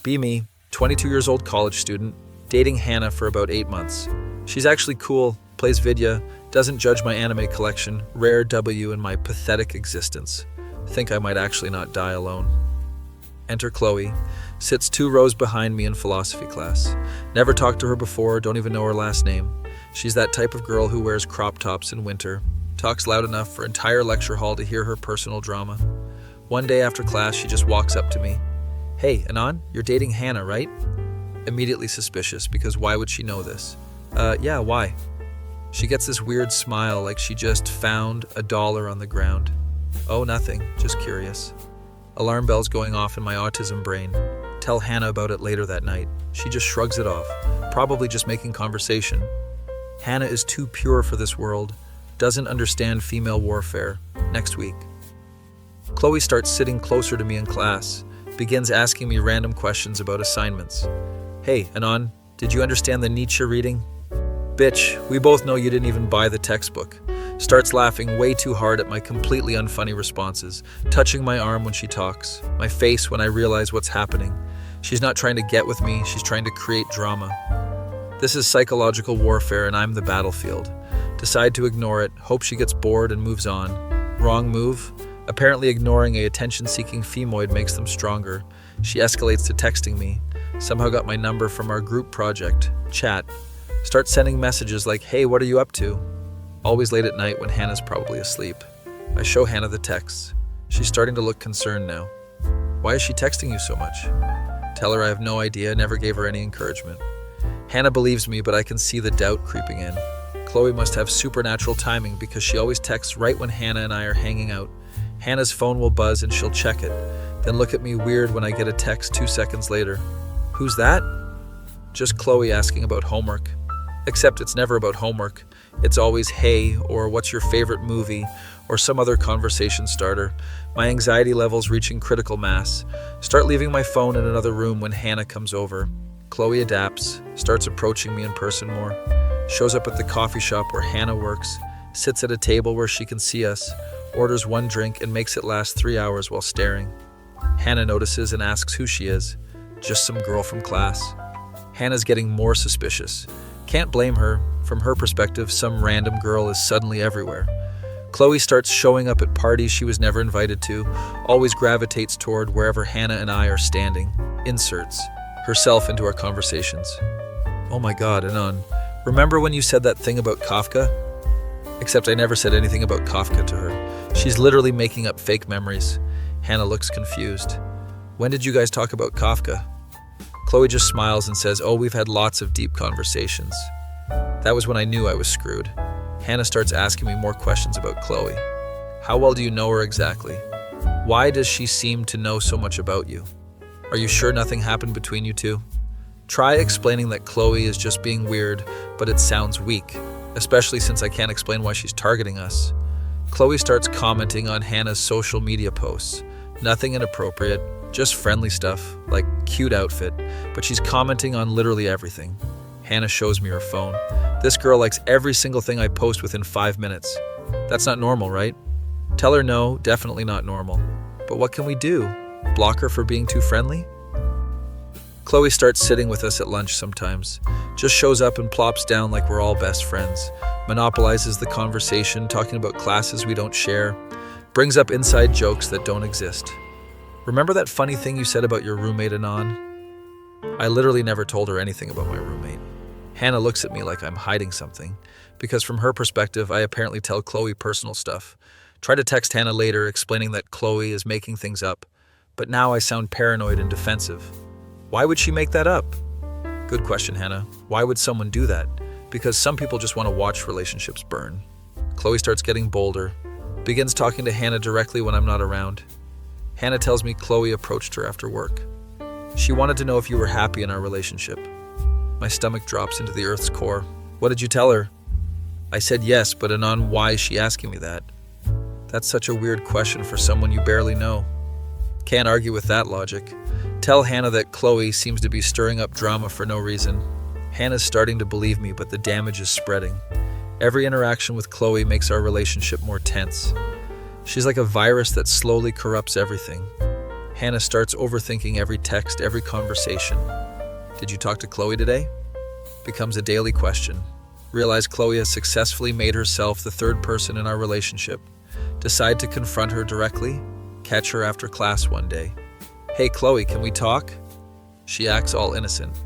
Be me, 22 years old college student, dating Hannah for about 8 months. She's actually cool, plays Vidya, doesn't judge my anime collection, rare W in my pathetic existence. Think I might actually not die alone. Enter Chloe, sits 2 rows behind me in philosophy class. Never talked to her before, don't even know her last name. She's that type of girl who wears crop tops in winter, talks loud enough for entire lecture hall to hear her personal drama. One day after class, she just walks up to me. Hey, Anon, you're dating Hannah, right? Immediately suspicious, because why would she know this? Yeah, why? She gets this weird smile like she just found $1 on the ground. Oh, nothing, just curious. Alarm bells going off in my autism brain. Tell Hannah about it later that night. She just shrugs it off, probably just making conversation. Hannah is too pure for this world, doesn't understand female warfare. Next week. Chloe starts sitting closer to me in class, begins asking me random questions about assignments. Hey, Anon, did you understand the Nietzsche reading? Bitch, we both know you didn't even buy the textbook. Starts laughing way too hard at my completely unfunny responses, touching my arm when she talks, my face when I realize what's happening. She's not trying to get with me, she's trying to create drama. This is psychological warfare and I'm the battlefield. Decide to ignore it, hope she gets bored and moves on. Wrong move? Apparently ignoring a attention-seeking Femoid makes them stronger. She escalates to texting me. Somehow got my number from our group project, chat. Start sending messages like, hey, what are you up to? Always late at night when Hannah's probably asleep. I show Hannah the texts. She's starting to look concerned now. Why is she texting you so much? Tell her I have no idea, never gave her any encouragement. Hannah believes me, but I can see the doubt creeping in. Chloe must have supernatural timing because she always texts right when Hannah and I are hanging out. Hannah's phone will buzz and she'll check it, then look at me weird when I get a text 2 seconds later. Who's that? Just Chloe asking about homework. Except it's never about homework. It's always, hey, or what's your favorite movie, or some other conversation starter. My anxiety levels reaching critical mass. Start leaving my phone in another room when Hannah comes over. Chloe adapts, starts approaching me in person more. Shows up at the coffee shop where Hannah works, sits at a table where she can see us, orders 1 drink and makes it last 3 hours while staring. Hannah notices and asks who she is. Just some girl from class. Hannah's getting more suspicious. Can't blame her. From her perspective, some random girl is suddenly everywhere. Chloe starts showing up at parties she was never invited to, always gravitates toward wherever Hannah and I are standing, inserts herself into our conversations. Oh my God, Anon, remember when you said that thing about Kafka? Except I never said anything about Kafka to her. She's literally making up fake memories. Hannah looks confused. When did you guys talk about Kafka? Chloe just smiles and says, oh, we've had lots of deep conversations. That was when I knew I was screwed. Hannah starts asking me more questions about Chloe. How well do you know her exactly? Why does she seem to know so much about you? Are you sure nothing happened between you two? Try explaining that Chloe is just being weird, but it sounds weak, especially since I can't explain why she's targeting us. Chloe starts commenting on Hannah's social media posts. Nothing inappropriate, just friendly stuff, like cute outfit, but she's commenting on literally everything. Hannah shows me her phone. This girl likes every single thing I post within 5 minutes. That's not normal, right? Tell her no, definitely not normal. But what can we do? Block her for being too friendly? Chloe starts sitting with us at lunch sometimes. Just shows up and plops down like we're all best friends. Monopolizes the conversation, talking about classes we don't share. Brings up inside jokes that don't exist. Remember that funny thing you said about your roommate, Anon? I literally never told her anything about my roommate. Hannah looks at me like I'm hiding something, because from her perspective, I apparently tell Chloe personal stuff. Try to text Hannah later explaining that Chloe is making things up, but now I sound paranoid and defensive. Why would she make that up? Good question, Hannah. Why would someone do that? Because some people just want to watch relationships burn. Chloe starts getting bolder, begins talking to Hannah directly when I'm not around. Hannah tells me Chloe approached her after work. She wanted to know if you were happy in our relationship. My stomach drops into the earth's core. What did you tell her? I said yes, but Anon, why is she asking me that? That's such a weird question for someone you barely know. Can't argue with that logic. Tell Hannah that Chloe seems to be stirring up drama for no reason. Hannah's starting to believe me, but the damage is spreading. Every interaction with Chloe makes our relationship more tense. She's like a virus that slowly corrupts everything. Hannah starts overthinking every text, every conversation. Did you talk to Chloe today? Becomes a daily question. Realize Chloe has successfully made herself the third person in our relationship. Decide to confront her directly. Catch her after class one day. Hey Chloe, can we talk? She acts all innocent.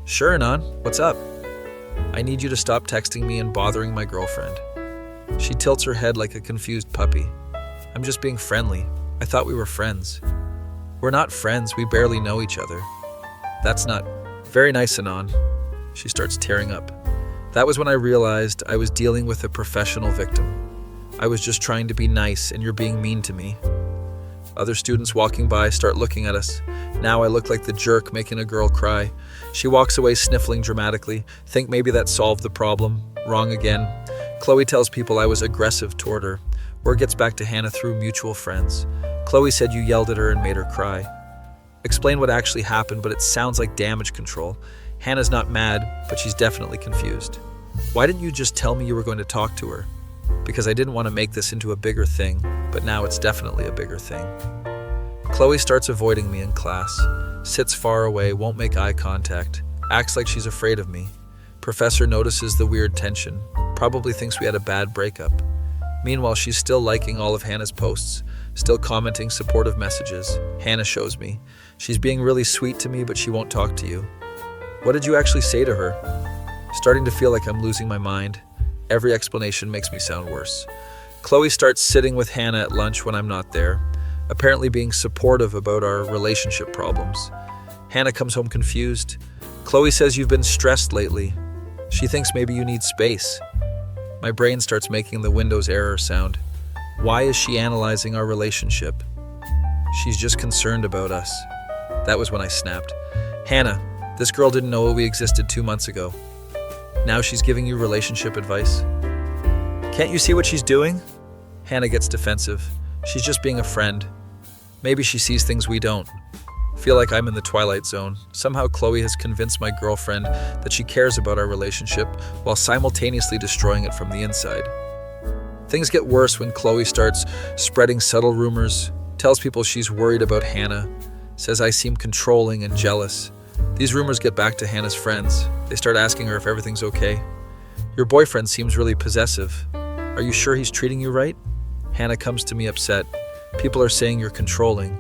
Sure, Anon, what's up? I need you to stop texting me and bothering my girlfriend. She tilts her head like a confused puppy. I'm just being friendly. I thought we were friends. We're not friends, we barely know each other. That's not very nice, Anon. She starts tearing up. That was when I realized I was dealing with a professional victim. I was just trying to be nice and you're being mean to me. Other students walking by start looking at us. Now I look like the jerk making a girl cry. She walks away sniffling dramatically. Think maybe that solved the problem. Wrong again. Chloe tells people I was aggressive toward her. Word gets back to Hannah through mutual friends. Chloe said you yelled at her and made her cry. Explain what actually happened, but it sounds like damage control. Hannah's not mad, but she's definitely confused. Why didn't you just tell me you were going to talk to her? Because I didn't want to make this into a bigger thing, but now it's definitely a bigger thing. Chloe starts avoiding me in class, sits far away, won't make eye contact, acts like she's afraid of me. Professor notices the weird tension, probably thinks we had a bad breakup. Meanwhile, she's still liking all of Hannah's posts, still commenting supportive messages. Hannah shows me. She's being really sweet to me, but she won't talk to you. What did you actually say to her? Starting to feel like I'm losing my mind. Every explanation makes me sound worse. Chloe starts sitting with Hannah at lunch when I'm not there, apparently being supportive about our relationship problems. Hannah comes home confused. Chloe says you've been stressed lately. She thinks maybe you need space. My brain starts making the Windows error sound. Why is she analyzing our relationship? She's just concerned about us. That was when I snapped. Hannah, this girl didn't know we existed 2 months ago. Now she's giving you relationship advice? Can't you see what she's doing? Hannah gets defensive. She's just being a friend. Maybe she sees things we don't. Feel like I'm in the twilight zone. Somehow Chloe has convinced my girlfriend that she cares about our relationship while simultaneously destroying it from the inside. Things get worse when Chloe starts spreading subtle rumors, tells people she's worried about Hannah, says I seem controlling and jealous. These rumors get back to Hannah's friends. They start asking her if everything's okay. Your boyfriend seems really possessive. Are you sure he's treating you right? Hannah comes to me upset. People are saying you're controlling.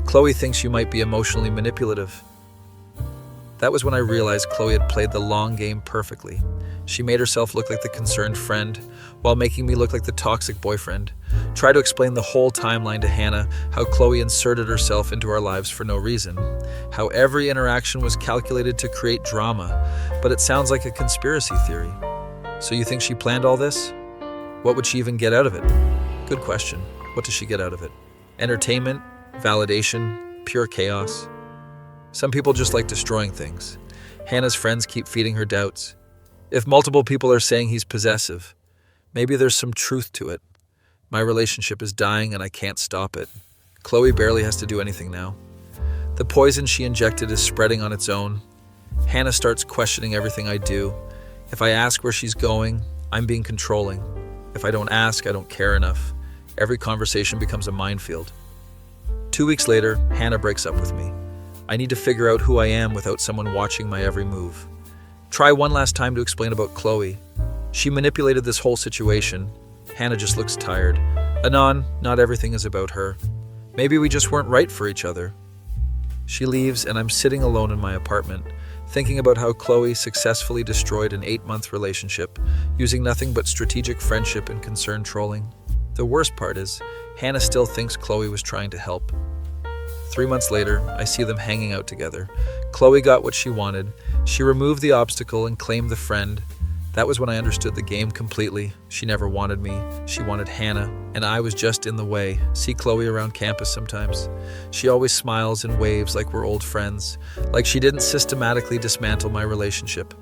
Chloe thinks you might be emotionally manipulative. That was when I realized Chloe had played the long game perfectly. She made herself look like the concerned friend, while making me look like the toxic boyfriend. Try to explain the whole timeline to Hannah, how Chloe inserted herself into our lives for no reason, how every interaction was calculated to create drama, but it sounds like a conspiracy theory. So you think she planned all this? What would she even get out of it? Good question. What does she get out of it? Entertainment? Validation? Pure chaos? Some people just like destroying things. Hannah's friends keep feeding her doubts. If multiple people are saying he's possessive, maybe there's some truth to it. My relationship is dying and I can't stop it. Chloe barely has to do anything now. The poison she injected is spreading on its own. Hannah starts questioning everything I do. If I ask where she's going, I'm being controlling. If I don't ask, I don't care enough. Every conversation becomes a minefield. 2 weeks later, Hannah breaks up with me. I need to figure out who I am without someone watching my every move. Try one last time to explain about Chloe. She manipulated this whole situation. Hannah just looks tired. Anon, not everything is about her. Maybe we just weren't right for each other. She leaves and I'm sitting alone in my apartment, thinking about how Chloe successfully destroyed an 8-month relationship, using nothing but strategic friendship and concerned trolling. The worst part is, Hannah still thinks Chloe was trying to help. 3 months later, I see them hanging out together. Chloe got what she wanted. She removed the obstacle and claimed the friend. That was when I understood the game completely. She never wanted me. She wanted Hannah, and I was just in the way. See Chloe around campus sometimes. She always smiles and waves like we're old friends, like she didn't systematically dismantle my relationship.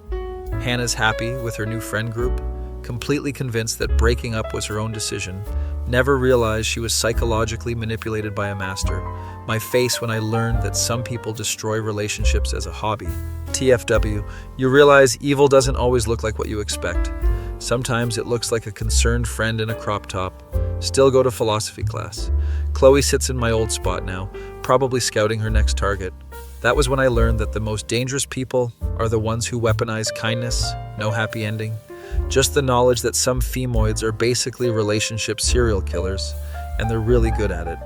Hannah's happy with her new friend group, completely convinced that breaking up was her own decision. Never realized she was psychologically manipulated by a master. My face when I learned that some people destroy relationships as a hobby. TFW, you realize evil doesn't always look like what you expect. Sometimes it looks like a concerned friend in a crop top. Still go to philosophy class. Chloe sits in my old spot now, probably scouting her next target. That was when I learned that the most dangerous people are the ones who weaponize kindness, no happy ending. Just the knowledge that some Femoids are basically relationship serial killers, and they're really good at it.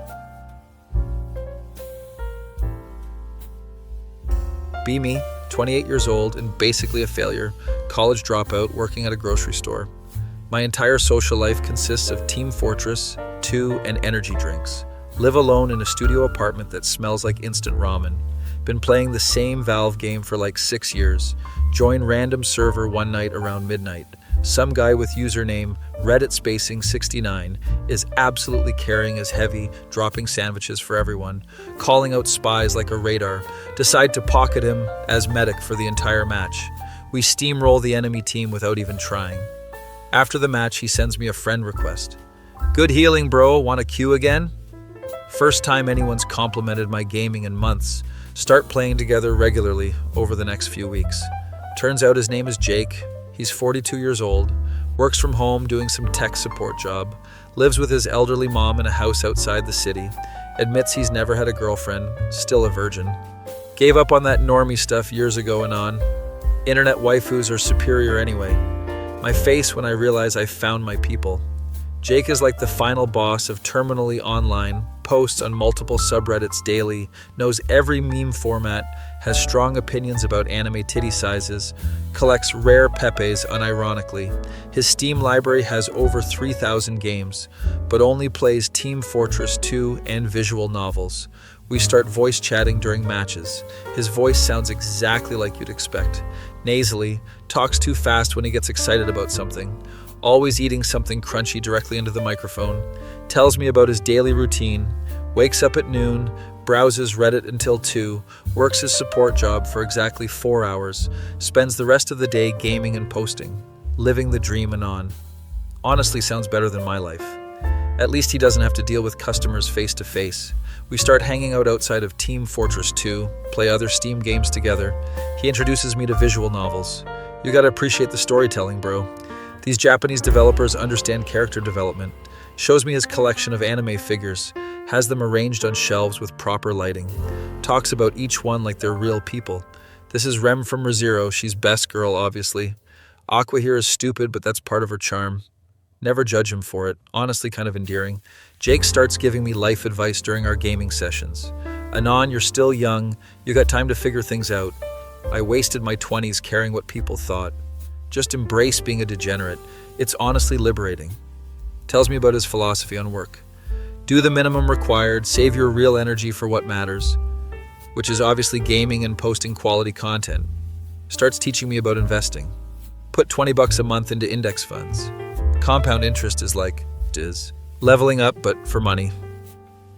Be me, 28 years old and basically a failure, college dropout working at a grocery store. My entire social life consists of Team Fortress 2 and energy drinks. Live alone in a studio apartment that smells like instant ramen. Been playing the same Valve game for like 6 years. Join random server one night around midnight. Some guy with username Reddit spacing 69 is absolutely carrying his heavy, dropping sandwiches for everyone, calling out spies like a radar. Decide to pocket him as medic for the entire match. We steamroll the enemy team without even trying. After the match, he sends me a friend request. Good healing, bro. Want a queue again? First time anyone's complimented my gaming in months. Start playing together regularly over the next few weeks. Turns out his name is Jake. He's 42 years old, works from home doing some tech support job, lives with his elderly mom in a house outside the city, admits he's never had a girlfriend, still a virgin. Gave up on that normie stuff years ago and on. Internet waifus are superior anyway. My face when I realize I found my people. Jake is like the final boss of terminally online, posts on multiple subreddits daily, knows every meme format, has strong opinions about anime titty sizes, collects rare Pepes unironically. His Steam library has over 3,000 games, but only plays Team Fortress 2 and visual novels. We start voice chatting during matches. His voice sounds exactly like you'd expect. Nasally, talks too fast when he gets excited about something. Always eating something crunchy directly into the microphone. Tells me about his daily routine. Wakes up at noon, browses Reddit until 2, works his support job for exactly 4 hours, spends the rest of the day gaming and posting. Living the dream anon. Honestly sounds better than my life. At least he doesn't have to deal with customers face to face. We start hanging out outside of Team Fortress 2, play other Steam games together. He introduces me to visual novels. You gotta appreciate the storytelling, bro. These Japanese developers understand character development. Shows me his collection of anime figures, has them arranged on shelves with proper lighting. Talks about each one like they're real people. This is Rem from ReZero, she's best girl, obviously. Aqua here is stupid, but that's part of her charm. Never judge him for it, honestly kind of endearing. Jake starts giving me life advice during our gaming sessions. Anon, you're still young, you got time to figure things out. I wasted my 20s caring what people thought. Just embrace being a degenerate. It's honestly liberating. Tells me about his philosophy on work. Do the minimum required, save your real energy for what matters, which is obviously gaming and posting quality content. Starts teaching me about investing. Put $20 a month into index funds. Compound interest is like leveling up, but for money.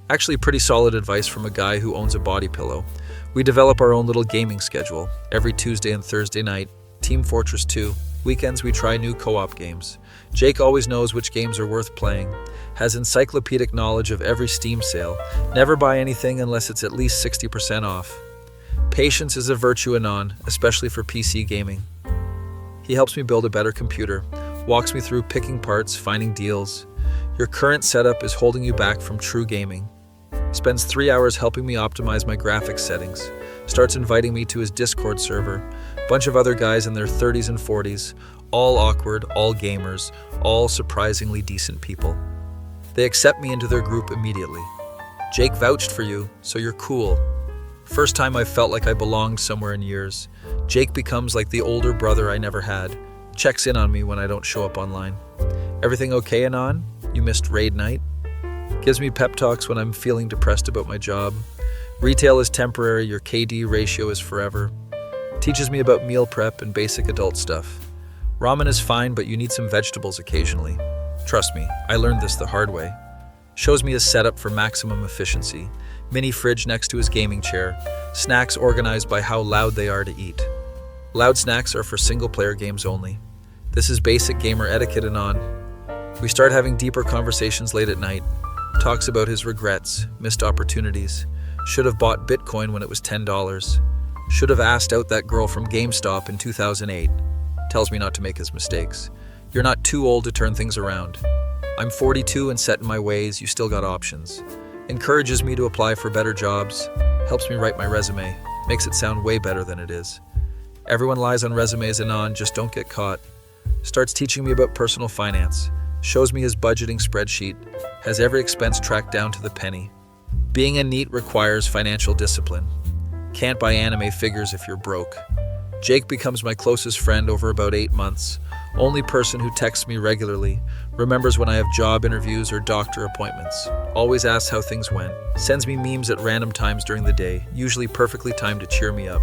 Actually pretty solid advice from a guy who owns a body pillow. We develop our own little gaming schedule. Every Tuesday and Thursday night, Team Fortress 2. Weekends we try new co-op games. Jake always knows which games are worth playing. Has encyclopedic knowledge of every Steam sale. Never buy anything unless it's at least 60% off. Patience is a virtue anon, especially for PC gaming. He helps me build a better computer. Walks me through picking parts, finding deals. Your current setup is holding you back from true gaming. Spends 3 hours helping me optimize my graphics settings. Starts inviting me to his Discord server. Bunch of other guys in their 30s and 40s, all awkward, all gamers, all surprisingly decent people. They accept me into their group immediately. Jake vouched for you, so you're cool. First time I felt like I belonged somewhere in years. Jake becomes like the older brother I never had. Checks in on me when I don't show up online. Everything okay, Anon? You missed raid night? Gives me pep talks when I'm feeling depressed about my job. Retail is temporary, your KD ratio is forever. Teaches me about meal prep and basic adult stuff. Ramen is fine, but you need some vegetables occasionally. Trust me, I learned this the hard way. Shows me his setup for maximum efficiency. Mini fridge next to his gaming chair. Snacks organized by how loud they are to eat. Loud snacks are for single-player games only. This is basic gamer etiquette and on. We start having deeper conversations late at night. Talks about his regrets, missed opportunities. Should have bought Bitcoin when it was $10. Should have asked out that girl from GameStop in 2008. Tells me not to make his mistakes. You're not too old to turn things around. I'm 42 and set in my ways, you still got options. Encourages me to apply for better jobs, helps me write my resume, makes it sound way better than it is. Everyone lies on resumes, anon, just don't get caught. Starts teaching me about personal finance, shows me his budgeting spreadsheet, has every expense tracked down to the penny. Being a NEET requires financial discipline. Can't buy anime figures if you're broke. Jake becomes my closest friend over about 8 months. Only person who texts me regularly, remembers when I have job interviews or doctor appointments, always asks how things went, sends me memes at random times during the day, usually perfectly timed to cheer me up.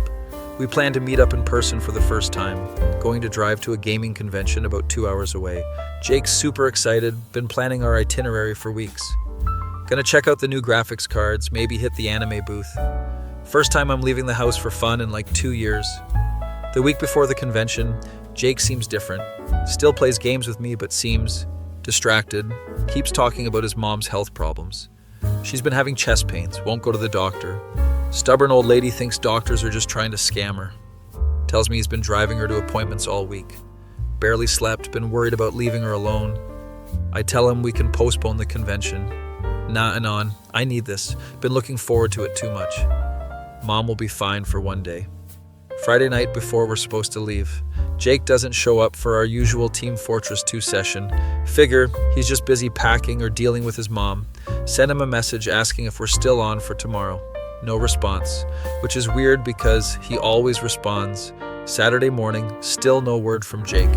We plan to meet up in person for the first time, going to drive to a gaming convention about 2 hours away. Jake's super excited, been planning our itinerary for weeks. Gonna check out the new graphics cards, maybe hit the anime booth. First time I'm leaving the house for fun in like 2 years. The week before the convention, Jake seems different. Still plays games with me, but seems distracted. Keeps talking about his mom's health problems. She's been having chest pains, won't go to the doctor. Stubborn old lady thinks doctors are just trying to scam her. Tells me he's been driving her to appointments all week. Barely slept, been worried about leaving her alone. I tell him we can postpone the convention. Nah, anon, I need this. Been looking forward to it too much. Mom will be fine for one day. Friday night before we're supposed to leave, Jake doesn't show up for our usual Team Fortress 2 session. Figure he's just busy packing or dealing with his mom. Send him a message asking if we're still on for tomorrow. No response, which is weird because he always responds. Saturday morning, still no word from Jake.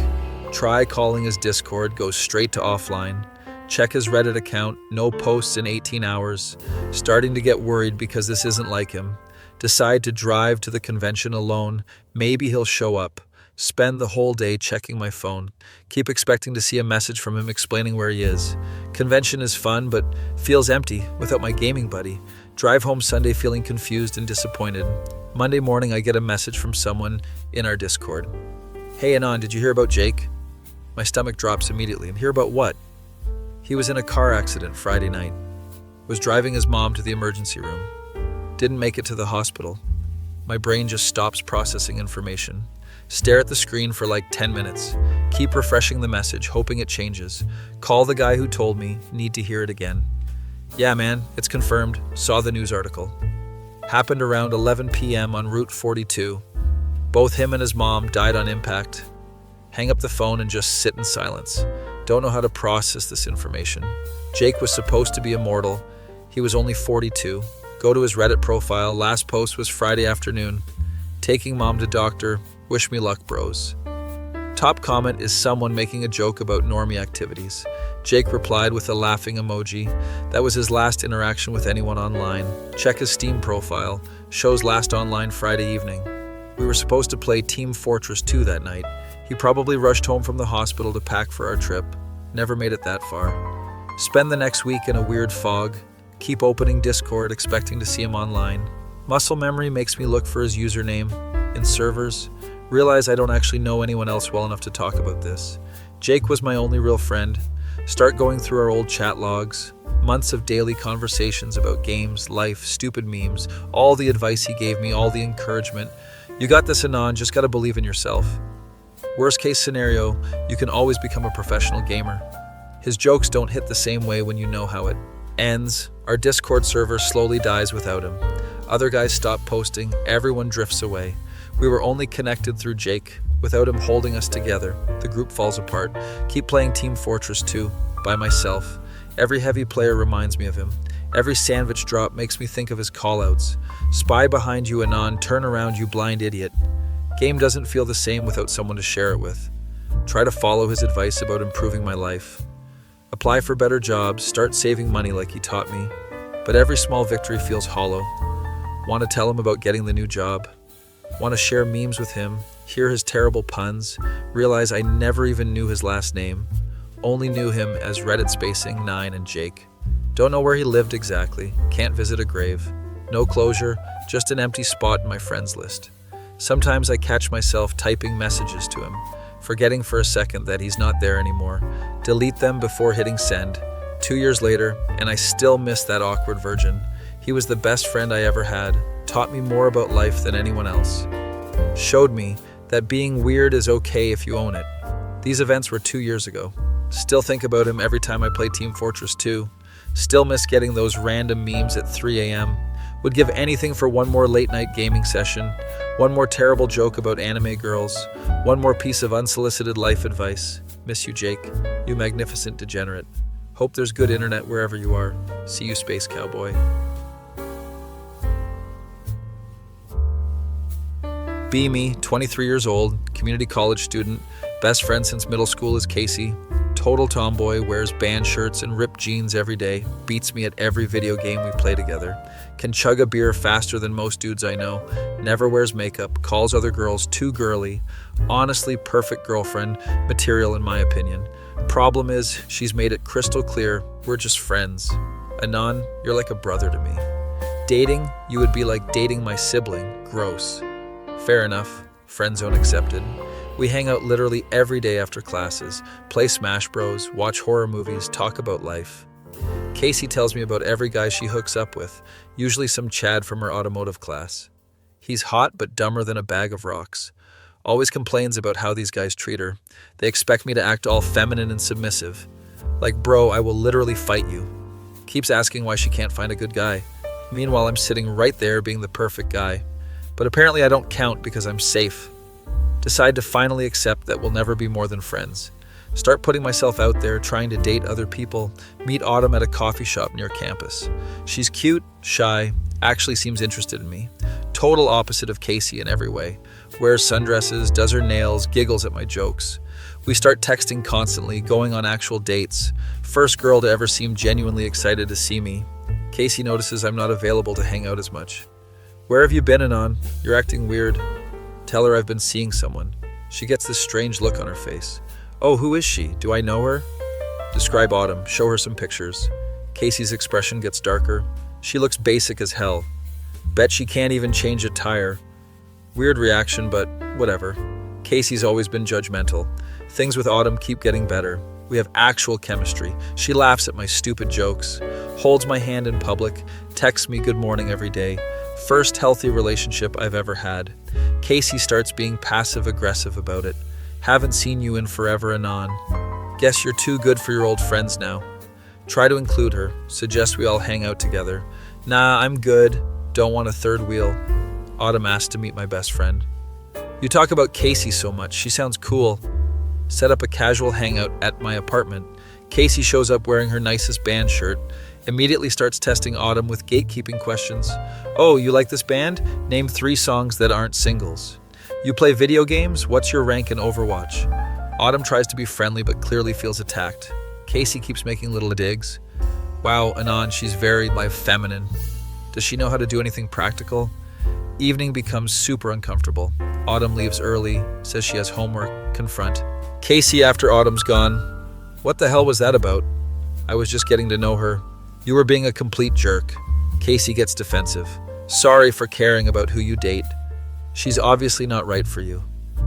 Try calling his Discord, goes straight to offline. Check his Reddit account, no posts in 18 hours. Starting to get worried because this isn't like him. Decide to drive to the convention alone. Maybe he'll show up. Spend the whole day checking my phone. Keep expecting to see a message from him explaining where he is. Convention is fun, but feels empty without my gaming buddy. Drive home Sunday feeling confused and disappointed. Monday morning, I get a message from someone in our Discord. Hey, Anon, did you hear about Jake? My stomach drops immediately. And hear about what? He was in a car accident Friday night. Was driving his mom to the emergency room. Didn't make it to the hospital. My brain just stops processing information. Stare at the screen for like 10 minutes. Keep refreshing the message, hoping it changes. Call the guy who told me, need to hear it again. Yeah, man, it's confirmed. Saw the news article. Happened around 11 p.m. on Route 42. Both him and his mom died on impact. Hang up the phone and just sit in silence. Don't know how to process this information. Jake was supposed to be immortal. He was only 42. Go to his Reddit profile. Last post was Friday afternoon. Taking mom to doctor. Wish me luck, bros. Top comment is someone making a joke about normie activities. Jake replied with a laughing emoji. That was his last interaction with anyone online. Check his Steam profile. Shows last online Friday evening. We were supposed to play Team Fortress 2 that night. He probably rushed home from the hospital to pack for our trip. Never made it that far. Spend the next week in a weird fog. Keep opening Discord, expecting to see him online. Muscle memory makes me look for his username in servers. Realize I don't actually know anyone else well enough to talk about this. Jake was my only real friend. Start going through our old chat logs. Months of daily conversations about games, life, stupid memes, all the advice he gave me, all the encouragement. You got this, Anon, just gotta believe in yourself. Worst case scenario, you can always become a professional gamer. His jokes don't hit the same way when you know how it ends. Our Discord server slowly dies without him. Other guys stop posting, everyone drifts away. We were only connected through Jake. Without him holding us together, the group falls apart. Keep playing Team Fortress 2 by myself. Every heavy player reminds me of him. Every sandwich drop makes me think of his callouts. Spy behind you, Anon, turn around, you blind idiot. Game doesn't feel the same without someone to share it with. Try to follow his advice about improving my life. Apply for better jobs, start saving money like he taught me. But every small victory feels hollow. Want to tell him about getting the new job. Want to share memes with him, hear his terrible puns, realize I never even knew his last name. Only knew him as Reddit spacing 9 and Jake. Don't know where he lived exactly, can't visit a grave. No closure, just an empty spot in my friends list. Sometimes I catch myself typing messages to him, forgetting for a second that he's not there anymore. Delete them before hitting send. 2 years later, and I still miss that awkward virgin. He was the best friend I ever had, taught me more about life than anyone else. Showed me that being weird is okay if you own it. These events were 2 years ago. Still think about him every time I play Team Fortress 2. Still miss getting those random memes at 3 a.m. Would give anything for one more late-night gaming session, one more terrible joke about anime girls, one more piece of unsolicited life advice. Miss you, Jake. You magnificent degenerate. Hope there's good internet wherever you are. See you, Space Cowboy. Be me, 23 years old, community college student, best friend since middle school is Casey. Total tomboy, wears band shirts and ripped jeans every day, beats me at every video game we play together, can chug a beer faster than most dudes I know, never wears makeup, calls other girls too girly, honestly perfect girlfriend material in my opinion. Problem is, she's made it crystal clear, we're just friends. Anon, you're like a brother to me. Dating, you would be like dating my sibling, gross. Fair enough, friend zone accepted. We hang out literally every day after classes, play Smash Bros, watch horror movies, talk about life. Casey tells me about every guy she hooks up with, usually some Chad from her automotive class. He's hot but dumber than a bag of rocks. Always complains about how these guys treat her. They expect me to act all feminine and submissive. Like, bro, I will literally fight you. Keeps asking why she can't find a good guy. Meanwhile, I'm sitting right there being the perfect guy. But apparently I don't count because I'm safe. Decide to finally accept that we'll never be more than friends. Start putting myself out there, trying to date other people, meet Autumn at a coffee shop near campus. She's cute, shy, actually seems interested in me. Total opposite of Casey in every way. Wears sundresses, does her nails, giggles at my jokes. We start texting constantly, going on actual dates. First girl to ever seem genuinely excited to see me. Casey notices I'm not available to hang out as much. Where have you been, Anon? You're acting weird. Tell her I've been seeing someone. She gets this strange look on her face. Oh, who is she? Do I know her? Describe Autumn. Show her some pictures. Casey's expression gets darker. She looks basic as hell. Bet she can't even change a tire. Weird reaction, but whatever. Casey's always been judgmental. Things with Autumn keep getting better. We have actual chemistry. She laughs at my stupid jokes, holds my hand in public, texts me good morning every day. First healthy relationship I've ever had. Casey starts being passive-aggressive about it. Haven't seen you in forever, Anon. Guess you're too good for your old friends now. Try to include her. Suggest we all hang out together. Nah, I'm good. Don't want a third wheel. Autumn asked to meet my best friend. You talk about Casey so much. She sounds cool. Set up a casual hangout at my apartment. Casey shows up wearing her nicest band shirt. Immediately starts testing Autumn with gatekeeping questions. Oh, you like this band? Name 3 songs that aren't singles. You play video games? What's your rank in Overwatch? Autumn tries to be friendly but clearly feels attacked. Casey keeps making little digs. Wow, Anon, she's very feminine. Does she know how to do anything practical? Evening becomes super uncomfortable. Autumn leaves early, says she has homework. Confront. Casey after Autumn's gone. What the hell was that about? I was just getting to know her. You were being a complete jerk. Casey gets defensive. Sorry for caring about who you date. She's obviously not right for you.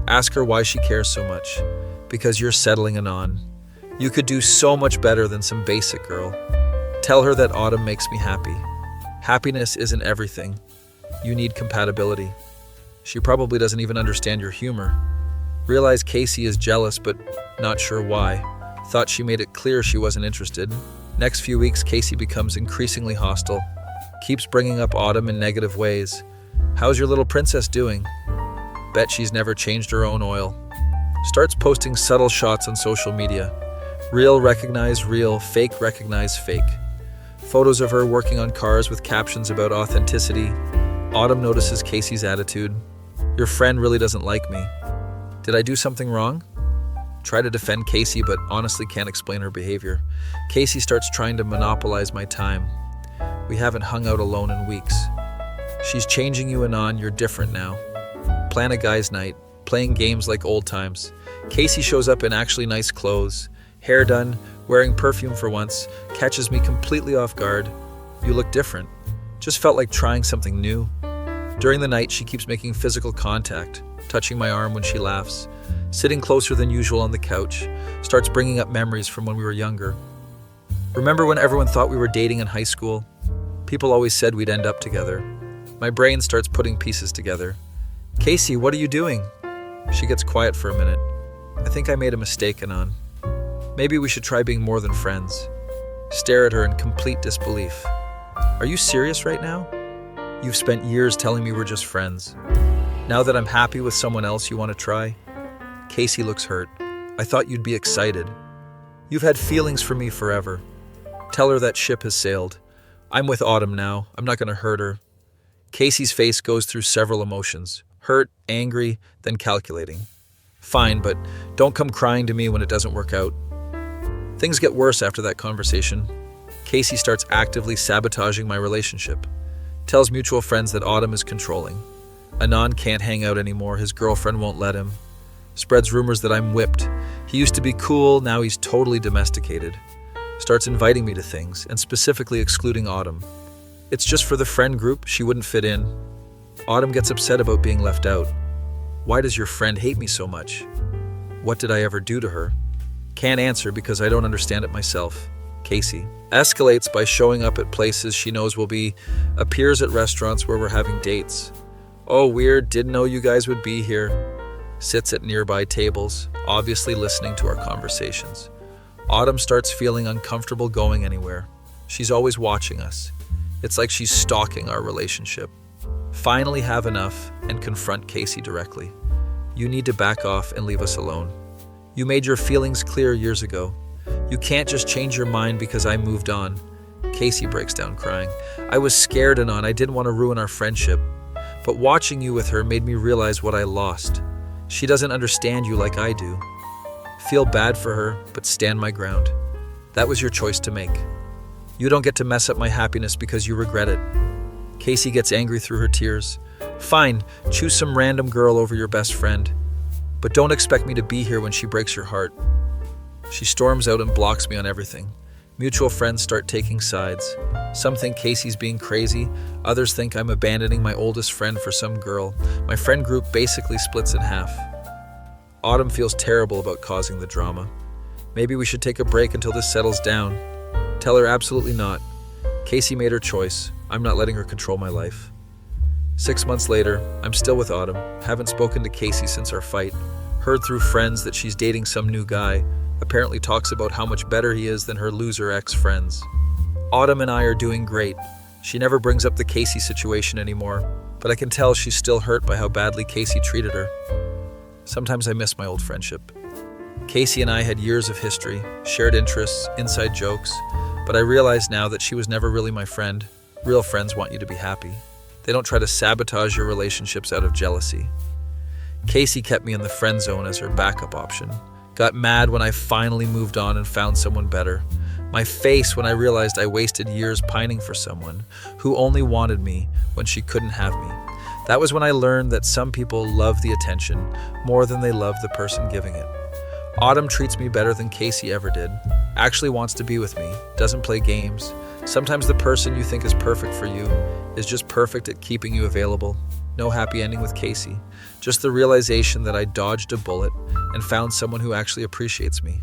Ask her why she cares so much. Because you're settling Anon. You could do so much better than some basic girl. Tell her that Autumn makes me happy. Happiness isn't everything. You need compatibility. She probably doesn't even understand your humor. Realize Casey is jealous, but not sure why. Thought she made it clear she wasn't interested. Next few weeks, Casey becomes increasingly hostile. Keeps bringing up Autumn in negative ways. How's your little princess doing? Bet she's never changed her own oil. Starts posting subtle shots on social media. Real recognize real, fake recognize fake. Photos of her working on cars with captions about authenticity. Autumn notices Casey's attitude. Your friend really doesn't like me. Did I do something wrong? Try to defend Casey, but honestly can't explain her behavior. Casey starts trying to monopolize my time. We haven't hung out alone in weeks. She's changing you, Anon. You're different now. Plan a guy's night, playing games like old times. Casey shows up in actually nice clothes, hair done, wearing perfume for once, catches me completely off guard. You look different. Just felt like trying something new. During the night, she keeps making physical contact, touching my arm when she laughs, sitting closer than usual on the couch, starts bringing up memories from when we were younger. Remember when everyone thought we were dating in high school? People always said we'd end up together. My brain starts putting pieces together. Casey, what are you doing? She gets quiet for a minute. I think I made a mistake, Anon. Maybe we should try being more than friends. Stare at her in complete disbelief. Are you serious right now? You've spent years telling me we're just friends. Now that I'm happy with someone else, you want to try? Casey looks hurt. I thought you'd be excited. You've had feelings for me forever. Tell her that ship has sailed. I'm with Autumn now. I'm not going to hurt her. Casey's face goes through several emotions. Hurt, angry, then calculating. Fine, but don't come crying to me when it doesn't work out. Things get worse after that conversation. Casey starts actively sabotaging my relationship. Tells mutual friends that Autumn is controlling. Anon can't hang out anymore. His girlfriend won't let him. Spreads rumors that I'm whipped. He used to be cool, now he's totally domesticated. Starts inviting me to things, and specifically excluding Autumn. It's just for the friend group, she wouldn't fit in. Autumn gets upset about being left out. Why does your friend hate me so much? What did I ever do to her? Can't answer because I don't understand it myself. Casey escalates by showing up at places she knows will be, appears at restaurants where we're having dates. Oh, weird, didn't know you guys would be here. Sits at nearby tables, obviously listening to our conversations. Autumn starts feeling uncomfortable going anywhere. She's always watching us. It's like she's stalking our relationship. Finally have enough and confront Casey directly. You need to back off and leave us alone. You made your feelings clear years ago. You can't just change your mind because I moved on. Casey breaks down crying. I was scared, Anon. I didn't want to ruin our friendship. But watching you with her made me realize what I lost. She doesn't understand you like I do. Feel bad for her, but stand my ground. That was your choice to make. You don't get to mess up my happiness because you regret it. Casey gets angry through her tears. Fine, choose some random girl over your best friend. But don't expect me to be here when she breaks your heart. She storms out and blocks me on everything. Mutual friends start taking sides. Some think Casey's being crazy. Others think I'm abandoning my oldest friend for some girl. My friend group basically splits in half. Autumn feels terrible about causing the drama. Maybe we should take a break until this settles down. Tell her absolutely not. Casey made her choice. I'm not letting her control my life. 6 months later, I'm still with Autumn. Haven't spoken to Casey since our fight. Heard through friends that she's dating some new guy. Apparently talks about how much better he is than her loser ex-friends. Autumn and I are doing great. She never brings up the Casey situation anymore, but I can tell she's still hurt by how badly Casey treated her. Sometimes I miss my old friendship. Casey and I had years of history, shared interests, inside jokes, but I realize now that she was never really my friend. Real friends want you to be happy. They don't try to sabotage your relationships out of jealousy. Casey kept me in the friend zone as her backup option. Got mad when I finally moved on and found someone better. My face when I realized I wasted years pining for someone who only wanted me when she couldn't have me. That was when I learned that some people love the attention more than they love the person giving it. Autumn treats me better than Casey ever did. Actually wants to be with me, doesn't play games. Sometimes the person you think is perfect for you is just perfect at keeping you available. No happy ending with Casey. Just the realization that I dodged a bullet and found someone who actually appreciates me.